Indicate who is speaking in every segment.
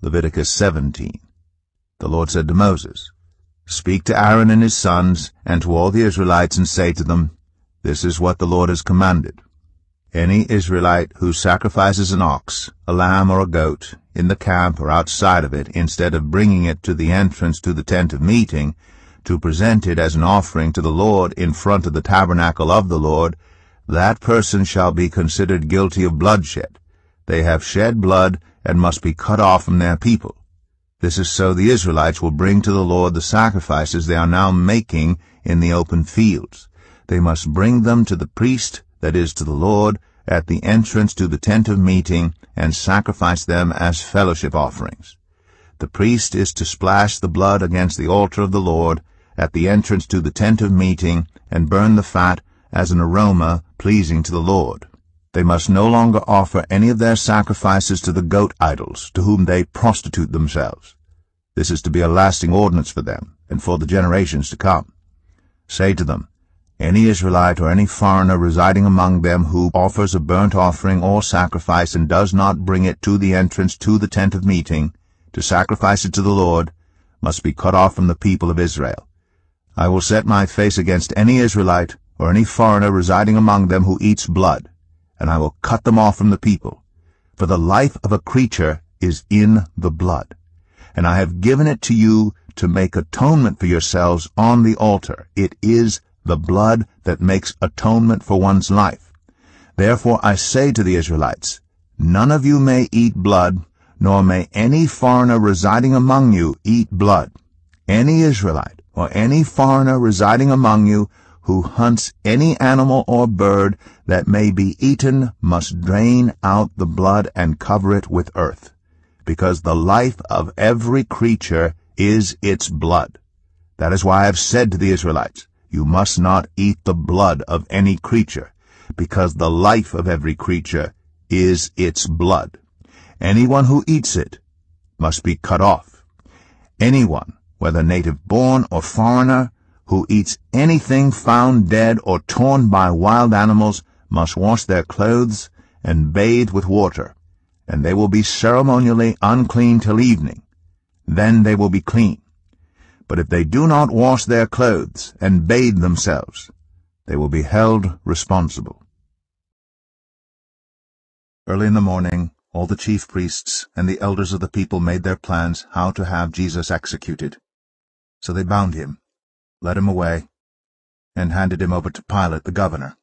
Speaker 1: Leviticus 17. The Lord said to Moses, "Speak to Aaron and his sons, and to all the Israelites, and say to them, This is what the Lord has commanded. Any Israelite who sacrifices an ox, a lamb or a goat, in the camp or outside of it, instead of bringing it to the entrance to the tent of meeting, to present it as an offering to the Lord in front of the tabernacle of the Lord, that person shall be considered guilty of bloodshed. They have shed blood and must be cut off from their people. This is so the Israelites will bring to the Lord the sacrifices they are now making in the open fields. They must bring them to the priest, that is, to the Lord, at the entrance to the tent of meeting, and sacrifice them as fellowship offerings. The priest is to splash the blood against the altar of the Lord at the entrance to the tent of meeting, and burn the fat as an aroma pleasing to the Lord. They must no longer offer any of their sacrifices to the goat idols, to whom they prostitute themselves. This is to be a lasting ordinance for them, and for the generations to come. Say to them, Any Israelite or any foreigner residing among them who offers a burnt offering or sacrifice and does not bring it to the entrance to the tent of meeting, to sacrifice it to the Lord, must be cut off from the people of Israel. I will set my face against any Israelite or any foreigner residing among them who eats blood, and I will cut them off from the people. For the life of a creature is in the blood, and I have given it to you to make atonement for yourselves on the altar. It is the blood that makes atonement for one's life. Therefore I say to the Israelites, None of you may eat blood, nor may any foreigner residing among you eat blood. Any Israelite or any foreigner residing among you who hunts any animal or bird that may be eaten must drain out the blood and cover it with earth, because the life of every creature is its blood. That is why I have said to the Israelites, You must not eat the blood of any creature, because the life of every creature is its blood. Anyone who eats it must be cut off. Anyone, whether native-born or foreigner, who eats anything found dead or torn by wild animals must wash their clothes and bathe with water, and they will be ceremonially unclean till evening. Then they will be clean. But if they do not wash their clothes and bathe themselves, they will be held responsible. Early in the morning, all the chief priests and the elders of the people made their plans how to have Jesus executed. So they bound him, led him away, and handed him over to Pilate the governor.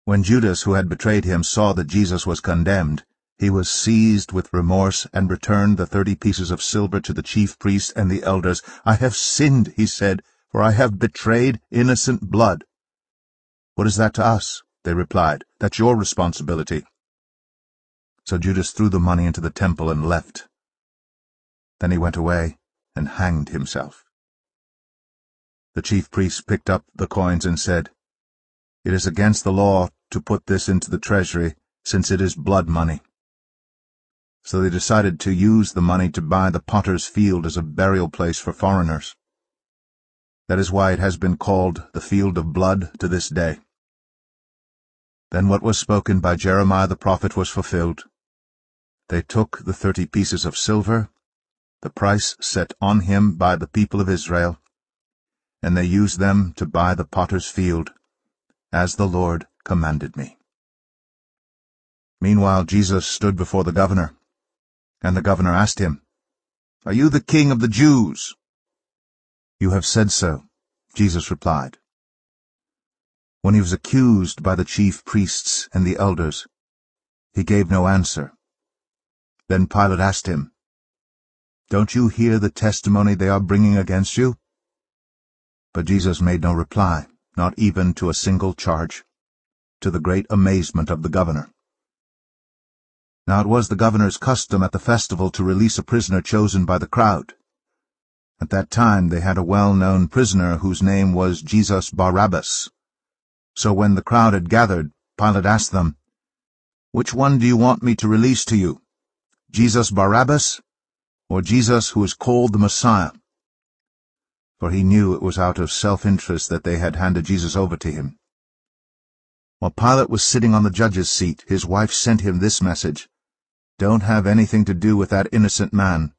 Speaker 1: When Judas, who had betrayed him, saw that Jesus was condemned, he was seized with remorse and returned the 30 pieces of silver to the chief priests and the elders. I have sinned, he said, for I have betrayed innocent blood. What is that to us? They replied. That's your responsibility. So Judas threw the money into the temple and left. Then he went away and hanged himself. The chief priests picked up the coins and said, It is against the law to put this into the treasury, since it is blood money. So they decided to use the money to buy the potter's field as a burial place for foreigners. That is why it has been called the field of blood to this day. Then what was spoken by Jeremiah the prophet was fulfilled. They took the 30 pieces of silver, the price set on him by the people of Israel, and they used them to buy the potter's field, as the Lord commanded me. Meanwhile Jesus stood before the governor, and the governor asked him, Are you the king of the Jews? You have said so, Jesus replied. When he was accused by the chief priests and the elders, he gave no answer. Then Pilate asked him, Don't you hear the testimony they are bringing against you? But Jesus made no reply, not even to a single charge, to the great amazement of the governor. Now it was the governor's custom at the festival to release a prisoner chosen by the crowd. At that time they had a well-known prisoner whose name was Jesus Barabbas. So when the crowd had gathered, Pilate asked them, Which one do you want me to release to you, Jesus Barabbas, or Jesus who is called the Messiah? For he knew it was out of self-interest that they had handed Jesus over to him. While Pilate was sitting on the judge's seat, his wife sent him this message, "Don't have anything to do with that innocent man,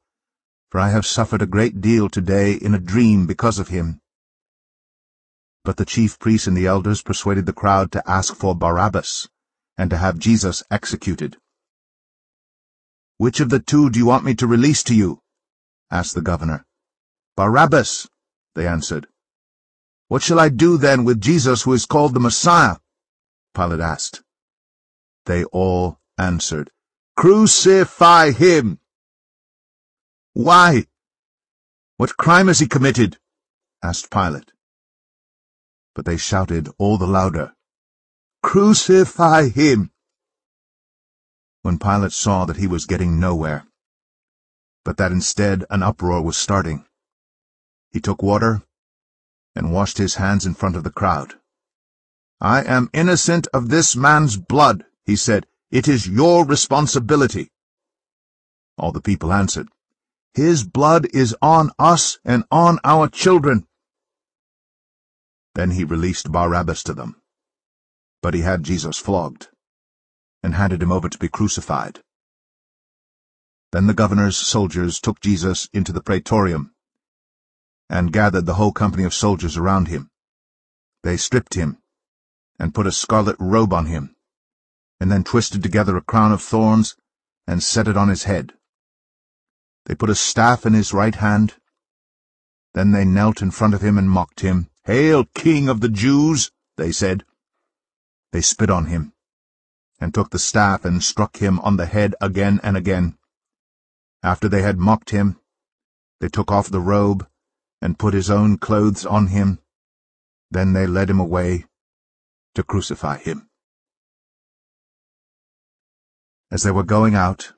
Speaker 1: for I have suffered a great deal today in a dream because of him." But the chief priests and the elders persuaded the crowd to ask for Barabbas, and to have Jesus executed. "Which of the two do you want me to release to you?" asked the governor. "Barabbas," they answered. "What shall I do then with Jesus, who is called the Messiah?" Pilate asked. They all answered, "Crucify him!" "Why? What crime has he committed?" asked Pilate. But they shouted all the louder, "Crucify him!" When Pilate saw that he was getting nowhere, but that instead an uproar was starting, he took water and washed his hands in front of the crowd. "I am innocent of this man's blood," he said. "It is your responsibility." All the people answered, "His blood is on us and on our children." Then he released Barabbas to them, but he had Jesus flogged, and handed him over to be crucified. Then the governor's soldiers took Jesus into the praetorium, and gathered the whole company of soldiers around him. They stripped him, and put a scarlet robe on him, and then twisted together a crown of thorns, and set it on his head. They put a staff in his right hand. Then they knelt in front of him and mocked him. "Hail, King of the Jews!" they said. They spit on him, and took the staff and struck him on the head again and again. After they had mocked him, they took off the robe and put his own clothes on him. Then they led him away to crucify him. As they were going out,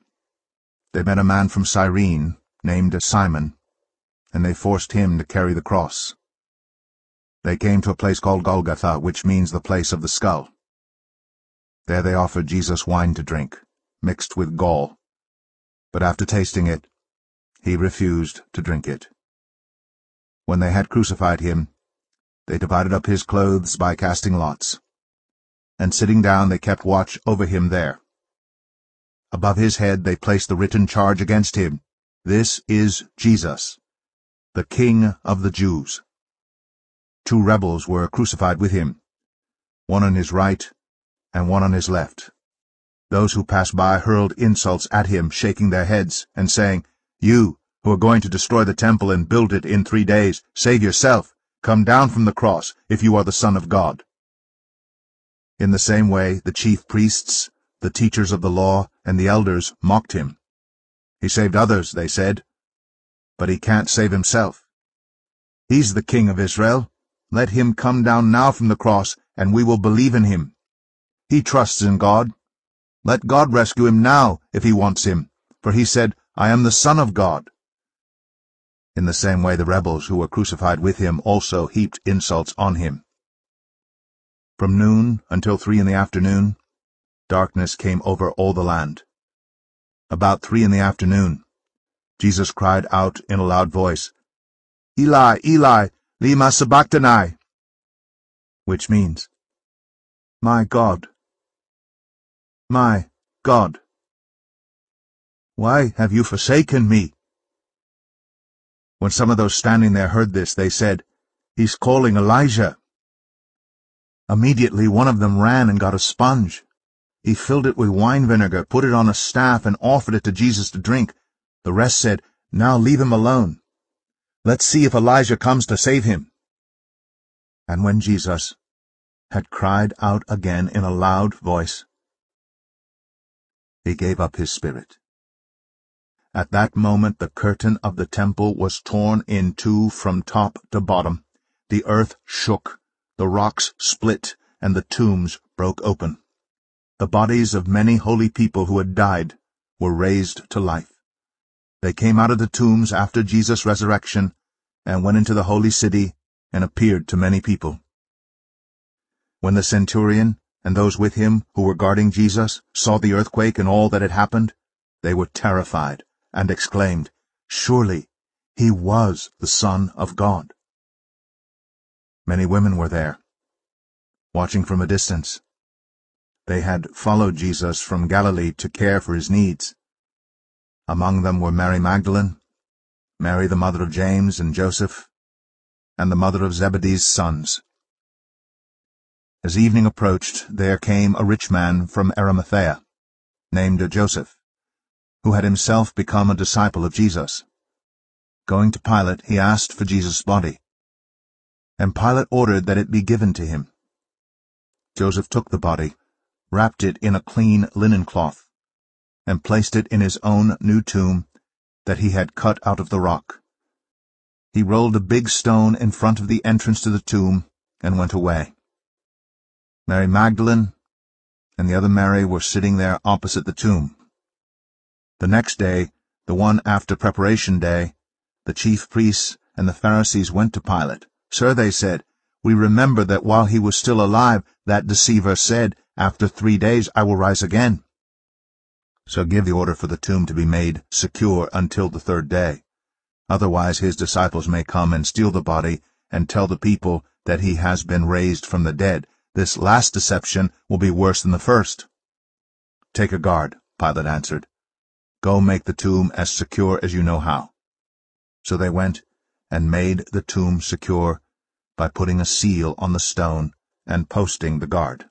Speaker 1: they met a man from Cyrene named Simon, and they forced him to carry the cross. They came to a place called Golgotha, which means the place of the skull. There they offered Jesus wine to drink, mixed with gall. But after tasting it, he refused to drink it. When they had crucified him, they divided up his clothes by casting lots. And sitting down, they kept watch over him there. Above his head they placed the written charge against him, "This is Jesus, the King of the Jews." 2 rebels were crucified with him, one on his right and one on his left. Those who passed by hurled insults at him, shaking their heads and saying, "You, who are going to destroy the temple and build it in 3 days, save yourself. Come down from the cross, if you are the Son of God." In the same way, the chief priests, the teachers of the law, and the elders mocked him. "He saved others," they said, "but he can't save himself. He's the King of Israel. Let him come down now from the cross, and we will believe in him. He trusts in God. Let God rescue him now, if he wants him, for he said, 'I am the Son of God.'" In the same way the rebels who were crucified with him also heaped insults on him. From noon until 3 in the afternoon, darkness came over all the land. About 3 in the afternoon, Jesus cried out in a loud voice, "Eli, Eli, lema sabachthani," which means, my God, why have you forsaken me?" When some of those standing there heard this, they said, "He's calling Elijah." Immediately one of them ran and got a sponge. He filled it with wine vinegar, put it on a staff, and offered it to Jesus to drink. The rest said, "Now leave him alone. Let's see if Elijah comes to save him." And when Jesus had cried out again in a loud voice, he gave up his spirit. At that moment the curtain of the temple was torn in two from top to bottom. The earth shook, the rocks split, and the tombs broke open. The bodies of many holy people who had died were raised to life. They came out of the tombs after Jesus' resurrection and went into the holy city and appeared to many people. When the centurion and those with him who were guarding Jesus saw the earthquake and all that had happened, they were terrified and exclaimed, "Surely he was the Son of God." Many women were there, watching from a distance. They had followed Jesus from Galilee to care for his needs, Among them were Mary Magdalene, Mary the mother of James and Joseph, and the mother of Zebedee's sons. As evening approached, there came a rich man from Arimathea, named Joseph, who had himself become a disciple of Jesus. Going to Pilate, he asked for Jesus' body, and Pilate ordered that it be given to him. Joseph took the body, wrapped it in a clean linen cloth, and placed it in his own new tomb that he had cut out of the rock. He rolled a big stone in front of the entrance to the tomb and went away. Mary Magdalene and the other Mary were sitting there opposite the tomb. The next day, the one after Preparation Day, the chief priests and the Pharisees went to Pilate. "Sir," they said, "we remember that while he was still alive, that deceiver said, 'After 3 days I will rise again.' So give the order for the tomb to be made secure until the 3rd day. Otherwise his disciples may come and steal the body and tell the people that he has been raised from the dead. This last deception will be worse than the first." "Take a guard," Pilate answered. "Go make the tomb as secure as you know how." So they went and made the tomb secure by putting a seal on the stone and posting the guard.